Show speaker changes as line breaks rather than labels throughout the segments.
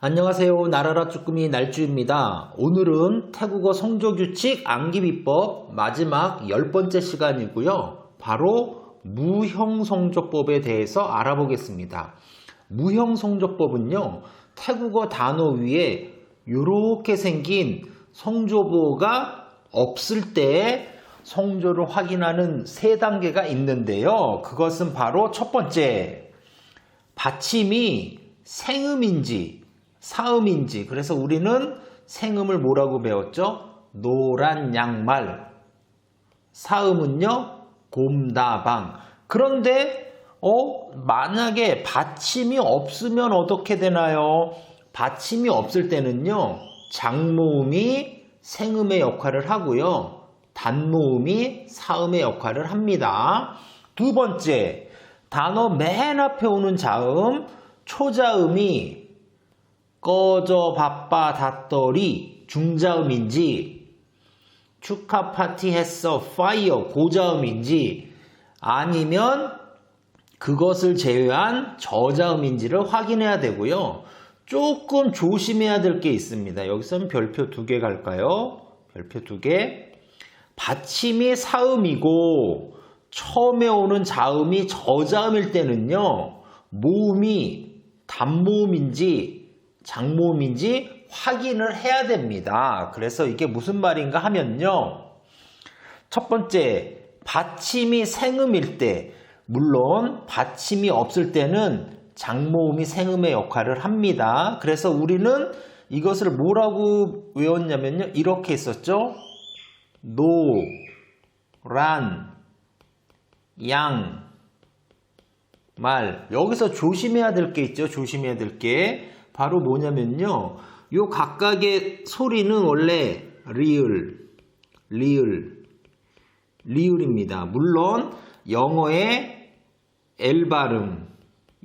안녕하세요. 나라라 쭈꾸미 날쭈입니다. 오늘은 태국어 성조규칙 암기비법 마지막 10번째 시간이고요. 바로 무형성조법에 대해서 알아보겠습니다. 무형성조법은요. 태국어 단어 위에 이렇게 생긴 성조보가 없을 때 성조를 확인하는 세 단계가 있는데요. 그것은 바로 첫 번째, 받침이 생음인지 사음인지. 그래서 우리는 생음을 뭐라고 배웠죠? 노란 양말. 사음은요? 곰다방. 그런데 만약에 받침이 없으면 어떻게 되나요? 받침이 없을 때는요. 장모음이 생음의 역할을 하고요. 단모음이 사음의 역할을 합니다. 두 번째, 단어 맨 앞에 오는 자음, 초자음이 꺼져 바빠 닷더리 중자음인지, 축하 파티 했어 파이어 고자음인지, 아니면 그것을 제외한 저자음인지를 확인해야 되고요. 조금 조심해야 될 게 있습니다. 여기서는 별표 2개 갈까요? 별표 2개. 받침이 사음이고 처음에 오는 자음이 저자음일 때는요. 모음이 단모음인지 장모음인지 확인을 해야 됩니다. 그래서 이게 무슨 말인가 하면요. 첫 번째, 받침이 생음일 때, 물론 받침이 없을 때는 장모음이 생음의 역할을 합니다. 그래서 우리는 이것을 뭐라고 외웠냐면요. 이렇게 했었죠. 노, 란, 양, 말. 여기서 조심해야 될 게 있죠. 조심해야 될 게. 바로 뭐냐면요. 요 각각의 소리는 원래 리을입니다. 물론 영어의 L 발음,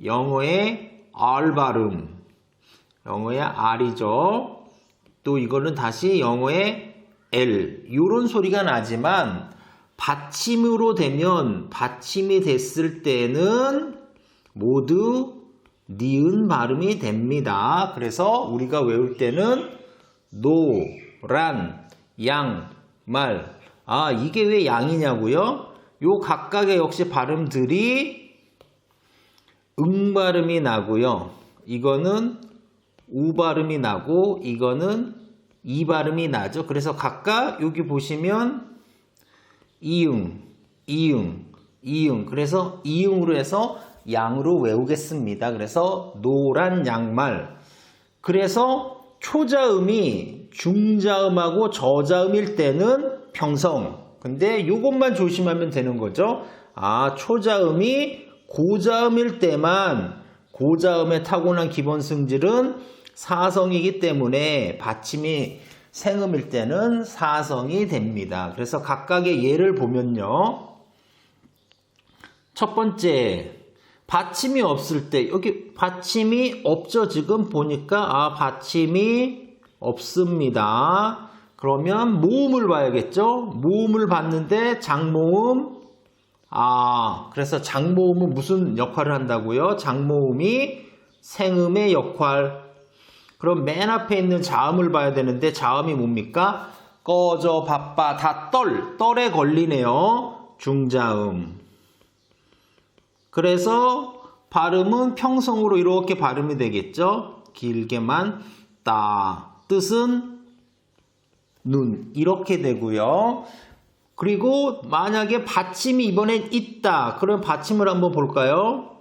영어의 R 발음, 영어의 R이죠. 또 이거는 다시 영어의 L. 요런 소리가 나지만 받침으로 되면, 받침이 됐을 때는 모두 니은 발음이 됩니다. 그래서 우리가 외울 때는 노, 란, 양, 말. 아, 이게 왜 양이냐고요? 요 각각의 역시 발음들이 응 발음이 나고요. 이거는 우 발음이 나고 이거는 이 발음이 나죠. 그래서 각각 여기 보시면 이응, 이응, 이응. 그래서 이응으로 해서 양으로 외우겠습니다. 그래서 노란 양말. 그래서 초자음이 중자음하고 저자음일 때는 평성. 근데 요것만 조심하면 되는 거죠. 아, 초자음이 고자음일 때만, 고자음의 타고난 기본 성질은 사성이기 때문에 받침이 생음일 때는 사성이 됩니다. 그래서 각각의 예를 보면요. 첫 번째, 받침이 없을 때, 여기 받침이 없죠. 지금 보니까 받침이 없습니다. 그러면 모음을 봐야겠죠. 모음을 봤는데 장모음. 그래서 장모음은 무슨 역할을 한다고요? 장모음이 생음의 역할. 그럼 맨 앞에 있는 자음을 봐야 되는데 자음이 뭡니까? 꺼져 바빠 다 떨에 걸리네요. 중자음. 그래서 발음은 평성으로 이렇게 발음이 되겠죠. 길게만 따. 뜻은 눈. 이렇게 되고요. 그리고 만약에 받침이 이번엔 있다. 그럼 받침을 한번 볼까요?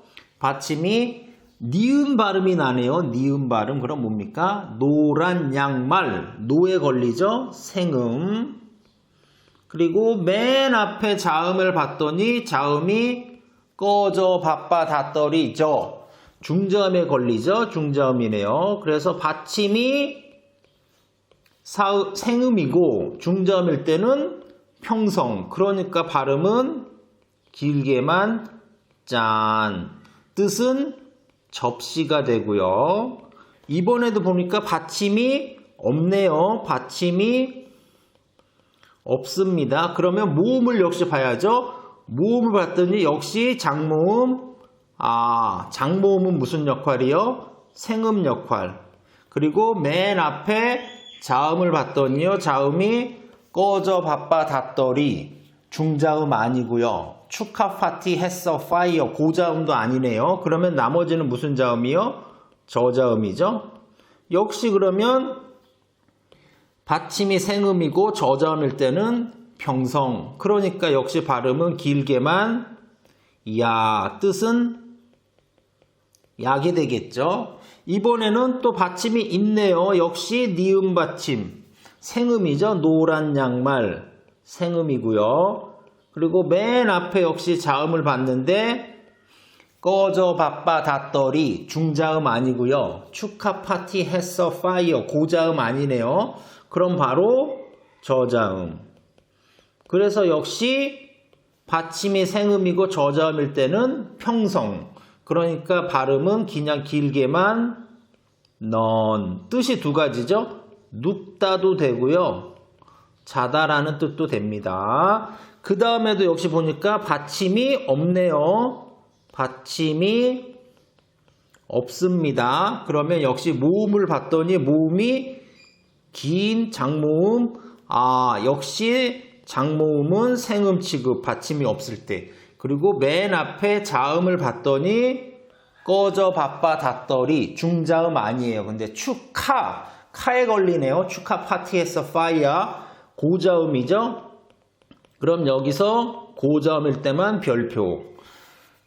받침이 니은 발음이 나네요. 니은 발음. 그럼 뭡니까? 노란 양말. 노에 걸리죠. 생음. 그리고 맨 앞에 자음을 봤더니 자음이 꺼져 바빠 닷더리죠. 중자음에 걸리죠. 중자음이네요. 그래서 받침이 생음이고 중자음일 때는 평성. 그러니까 발음은 길게만 짠. 뜻은 접시가 되고요. 이번에도 보니까 받침이 없네요. 받침이 없습니다. 그러면 모음을 역시 봐야죠. 모음을 봤더니 역시 장모음. 장모음은 무슨 역할이요? 생음 역할. 그리고 맨 앞에 자음을 봤더니요. 자음이 꺼져 바빠 닷더리 중자음 아니고요. 축하 파티 했어 파이어 고자음도 아니네요. 그러면 나머지는 무슨 자음이요? 저자음이죠. 역시 그러면 받침이 생음이고 저자음일 때는 평성. 그러니까 역시 발음은 길게만 야 뜻은 약이 되겠죠. 이번에는 또 받침이 있네요. 역시 니은 받침. 생음이죠. 노란 양말 생음이고요. 그리고 맨 앞에 역시 자음을 봤는데 꺼져 바빠 닷더리 중자음 아니고요. 축하 파티 했어 파이어 고자음 아니네요. 그럼 바로 저자음. 그래서 역시 받침이 생음이고 저자음일 때는 평성. 그러니까 발음은 그냥 길게만 넌. 뜻이 두 가지죠. 눕다도 되고요. 자다라는 뜻도 됩니다. 그 다음에도 역시 보니까 받침이 없네요. 받침이 없습니다. 그러면 역시 모음을 봤더니 모음이 긴 장모음. 역시 장모음은 생음 취급 받침이 없을 때. 그리고 맨 앞에 자음을 봤더니 꺼져 바빠 닷더리 중자음 아니에요. 근데 축하 카에 걸리네요. 축하 파티에서 파이어 고자음이죠. 그럼 여기서 고자음일 때만 별표.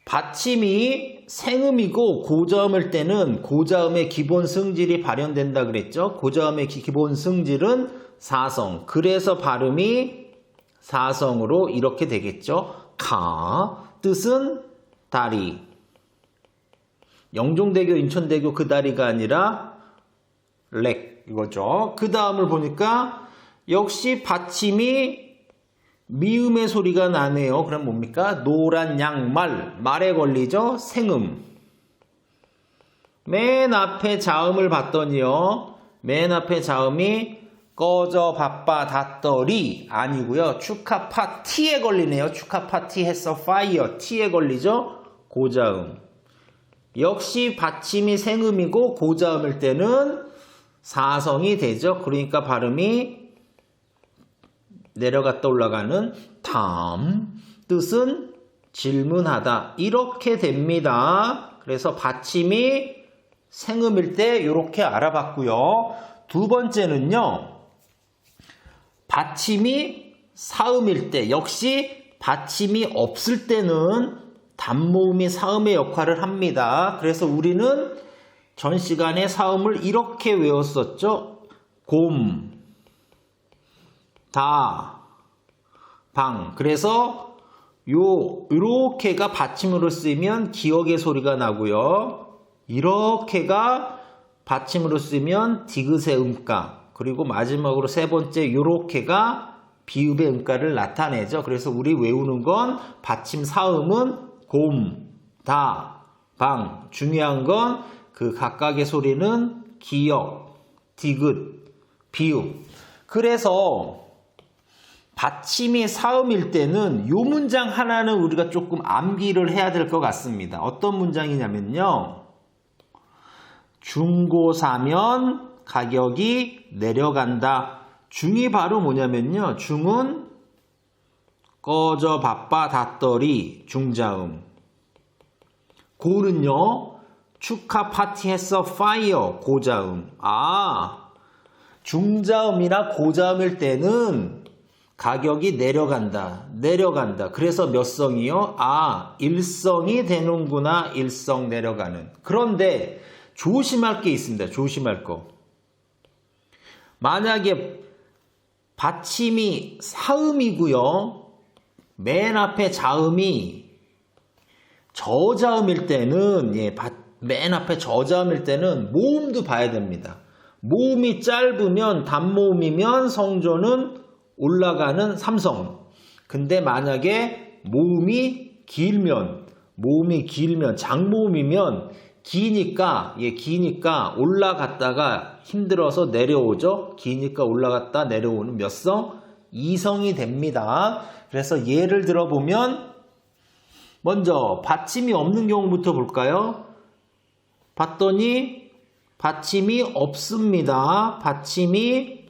받침이 생음이고 고자음일 때는 고자음의 기본 승질이 발현된다 그랬죠. 고자음의 기본 승질은 사성. 그래서 발음이 사성으로 이렇게 되겠죠. 가 뜻은 다리. 영종대교 인천대교 그 다리가 아니라 렉 이거죠. 그 다음을 보니까 역시 받침이 미음의 소리가 나네요. 그럼 뭡니까? 노란 양말. 말에 걸리죠? 생음. 맨 앞에 자음을 봤더니요. 맨 앞에 자음이 꺼져 바빠 닷더리 아니고요. 축하 파티에 걸리네요. 축하 파티 했어 파이어 티에 걸리죠. 고자음. 역시 받침이 생음이고 고자음일 때는 사성이 되죠. 그러니까 발음이 내려갔다 올라가는 담. 뜻은 질문하다. 이렇게 됩니다. 그래서 받침이 생음일 때 이렇게 알아봤고요. 두 번째는요. 받침이 사음일 때 역시 받침이 없을 때는 단모음이 사음의 역할을 합니다. 그래서 우리는 전 시간에 사음을 이렇게 외웠었죠. 곰, 다, 방. 그래서 요렇게가 받침으로 쓰이면 기역의 소리가 나고요. 이렇게가 받침으로 쓰이면 디귿의 음가. 그리고 마지막으로 세 번째 요렇게가 비읍의 음가를 나타내죠. 그래서 우리 외우는 건 받침 사음은 곰, 다, 방. 중요한 건 그 각각의 소리는 기역, 디귿, 비읍. 그래서 받침이 사음일 때는 요 문장 하나는 우리가 조금 암기를 해야 될 것 같습니다. 어떤 문장이냐면요. 중고 사면 가격이 내려간다. 중이 바로 뭐냐면요. 중은 꺼져 바빠 닷더리 중자음. 고는요. 축하 파티 했어 파이어 고자음. 중자음이나 고자음일 때는 가격이 내려간다. 그래서 몇 성이요? 일성이 되는구나. 일성 내려가는. 그런데 조심할 게 있습니다. 조심할 거. 만약에 받침이 사음이고요. 맨 앞에 자음이 저자음일 때는 맨 앞에 저자음일 때는 모음도 봐야 됩니다. 모음이 짧으면 단모음이면 성조는 올라가는 삼성. 근데 만약에 모음이 길면 장모음이면 기니까 올라갔다가 힘들어서 내려오죠. 기니까 올라갔다 내려오는 몇 성? 2성이 됩니다. 그래서 예를 들어보면 먼저 받침이 없는 경우부터 볼까요? 봤더니 받침이 없습니다. 받침이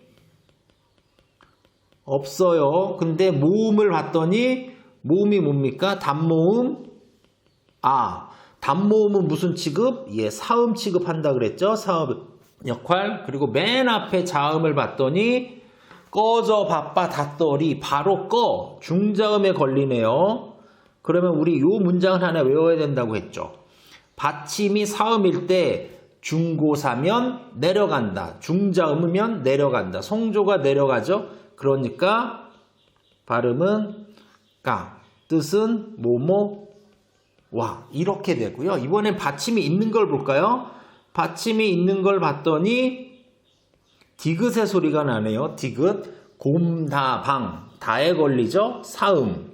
없어요. 근데 모음을 봤더니 모음이 뭡니까? 단모음. 단모음은 무슨 취급? 예, 사음 취급한다 그랬죠? 사음 역할. 그리고 맨 앞에 자음을 봤더니 꺼져 바빠 닷더리 바로 꺼. 중자음에 걸리네요. 그러면 우리 요 문장을 하나 외워야 된다고 했죠. 받침이 사음일 때 중고사면 내려간다. 중자음이면 내려간다. 성조가 내려가죠. 그러니까 발음은 까. 뜻은 뭐뭐 와. 이렇게 되고요. 이번엔 받침이 있는 걸 볼까요? 받침이 있는 걸 봤더니 디귿의 소리가 나네요. 디귿. 곰다방. 다에 걸리죠. 사음.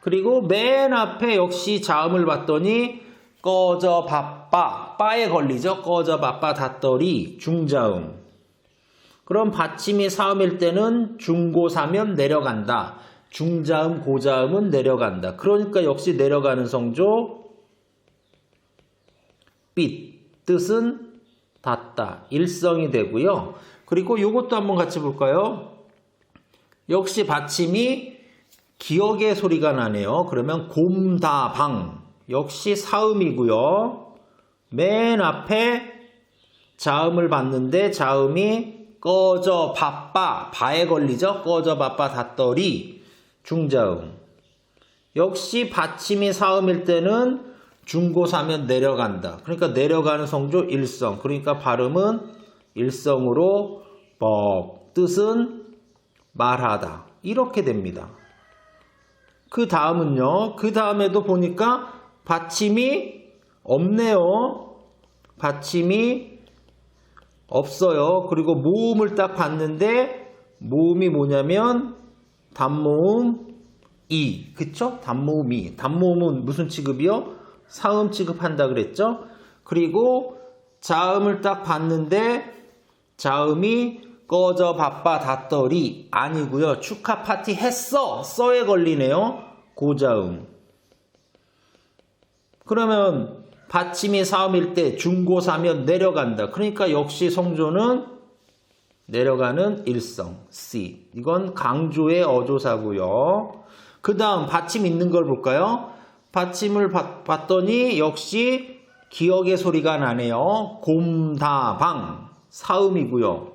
그리고 맨 앞에 역시 자음을 봤더니 꺼져 바빠. 빠에 걸리죠. 꺼져 바빠 닷더리. 중자음. 그럼 받침이 사음일 때는 중고사면 내려간다. 중자음, 고자음은 내려간다. 그러니까 역시 내려가는 성조 삔. 뜻은 닿다. 일성이 되고요. 그리고 이것도 한번 같이 볼까요? 역시 받침이 기역의 소리가 나네요. 그러면 곰다방. 역시 사음이고요. 맨 앞에 자음을 봤는데 자음이 꺼져 바빠. 바에 걸리죠. 꺼져 바빠 닷더리. 중자음. 역시 받침이 사음일 때는 중고사면 내려간다. 그러니까 내려가는 성조 일성. 그러니까 발음은 일성으로 뻑. 뜻은 말하다. 이렇게 됩니다. 그 다음은요. 그 다음에도 보니까 받침이 없네요. 받침이 없어요. 그리고 모음을 딱 봤는데 모음이 뭐냐면 단모음 이. 그쵸? 단모음 이. 단모음은 무슨 취급이요? 사음 취급한다 그랬죠? 그리고 자음을 딱 봤는데 자음이 꺼져 바빠 닷더리 아니고요. 축하 파티 했어. 써에 걸리네요. 고자음. 그러면 받침이 사음일 때 중고사면 내려간다. 그러니까 역시 성조는 내려가는 일성 C. 이건 강조의 어조사고요. 그 다음 받침 있는 걸 볼까요? 받침을 봤더니 역시 기역의 소리가 나네요. 곰다방. 사음이고요.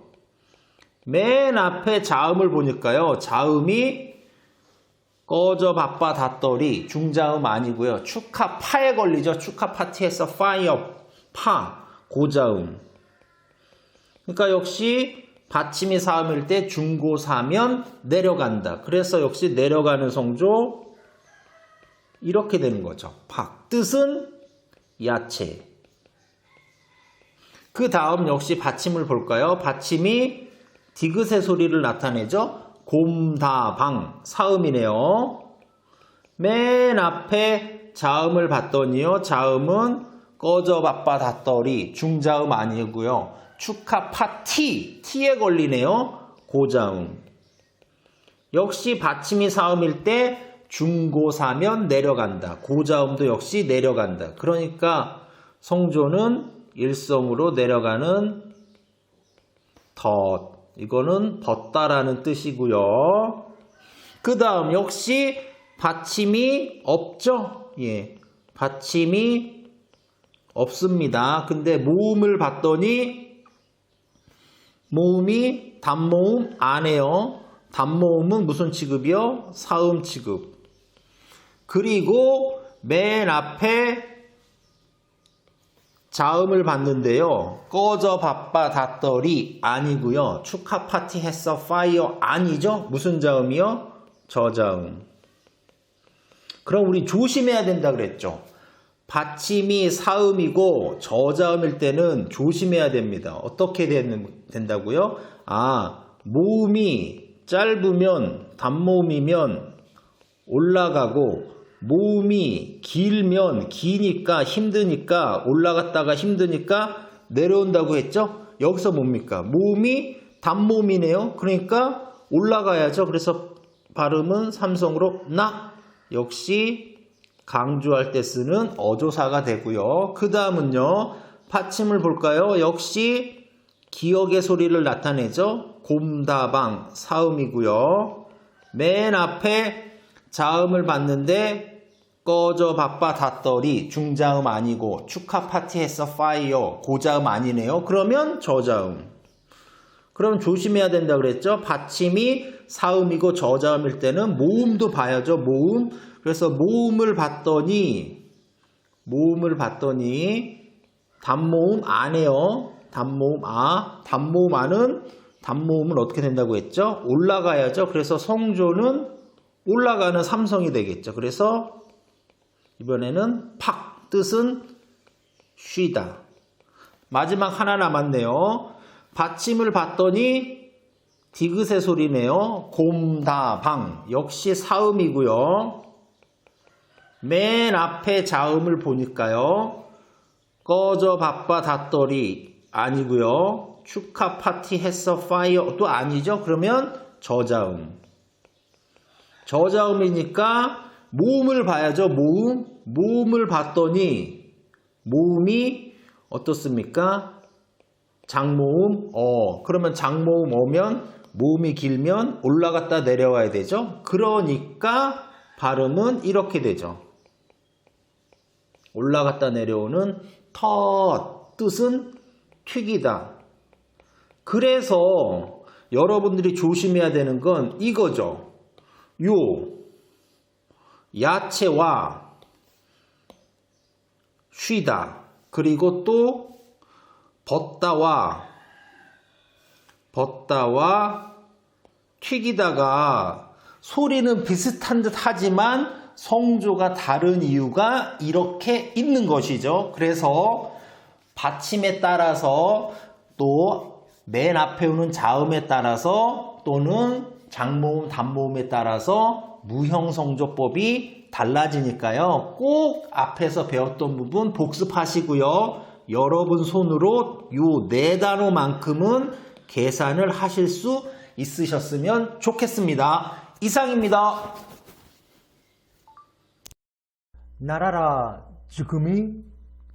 맨 앞에 자음을 보니까요. 자음이 꺼져 바빠 닷더리. 중자음 아니고요. 축하 파에 걸리죠. 축하 파티에서 파이어 파. 고자음. 그러니까 역시 받침이 사음일 때 중고사면 내려간다. 그래서 역시 내려가는 성조 이렇게 되는 거죠. 팍. 뜻은 야채. 그 다음 역시 받침을 볼까요? 받침이 디귿의 소리를 나타내죠. 곰다방. 사음이네요. 맨 앞에 자음을 봤더니요. 자음은 꺼져 바빠 닷더리. 중자음 아니고요. 축하 파티. 티에 걸리네요. 고자음. 역시 받침이 사음일 때 중고사면 내려간다. 고자음도 역시 내려간다. 그러니까 성조는 일성으로 내려가는 덧. 이거는 벗다라는 뜻이고요. 그 다음 역시 받침이 없죠. 예, 받침이 없습니다. 근데 모음을 봤더니 모음이 단모음 아네요. 단모음은 무슨 취급이요? 사음 취급. 그리고 맨 앞에 자음을 봤는데요. 꺼져 바빠 닷더리 아니고요. 축하 파티 했어 파이어 아니죠. 무슨 자음이요? 저자음. 그럼 우리 조심해야 된다 그랬죠. 받침이 사음이고 저자음일 때는 조심해야 됩니다. 어떻게 된다고요? 모음이 짧으면 단모음이면 올라가고 모음이 길면 기니까 힘드니까 올라갔다가 힘드니까 내려온다고 했죠? 여기서 뭡니까? 모음이 단모음이네요. 그러니까 올라가야죠. 그래서 발음은 삼성으로 나. 역시 강조할 때 쓰는 어조사가 되고요. 그 다음은요. 받침을 볼까요? 역시 기역의 소리를 나타내죠. 곰다방 사음이고요. 맨 앞에 자음을 봤는데 꺼져 바빠 닷더리 중자음 아니고 축하 파티 했어 파이어 고자음 아니네요. 그러면 저자음. 그럼 조심해야 된다 그랬죠. 받침이 사음이고 저자음일 때는 모음도 봐야죠. 모음. 그래서 모음을 봤더니 단모음 아네요. 단모음 아. 단모음 아는 단모음은 어떻게 된다고 했죠? 올라가야죠. 그래서 성조는 올라가는 삼성이 되겠죠. 그래서 이번에는 팍 뜻은 쉬다. 마지막 하나 남았네요. 받침을 봤더니 디귿의 소리네요. 곰다방 역시 사음이고요. 맨 앞에 자음을 보니까요. 꺼져 바빠 닷더리 아니고요. 축하 파티 했어 파이어도 아니죠. 그러면 저자음. 저자음이니까 모음을 봐야죠. 모음을 봤더니 모음이 어떻습니까? 장모음 그러면 장모음 오면 모음이 길면 올라갔다 내려와야 되죠. 그러니까 발음은 이렇게 되죠. 올라갔다 내려오는 뜻은 튀기다. 그래서 여러분들이 조심해야 되는 건 이거죠. 요 야채와 쉬다 그리고 또 벗다와 튀기다가 소리는 비슷한 듯 하지만 성조가 다른 이유가 이렇게 있는 것이죠. 그래서 받침에 따라서 또 맨 앞에 오는 자음에 따라서 또는 장모음, 단모음에 따라서 무형성조법이 달라지니까요. 꼭 앞에서 배웠던 부분 복습하시고요. 여러분 손으로 요 4단어만큼은 계산을 하실 수 있으셨으면 좋겠습니다. 이상입니다.
나라라 지금이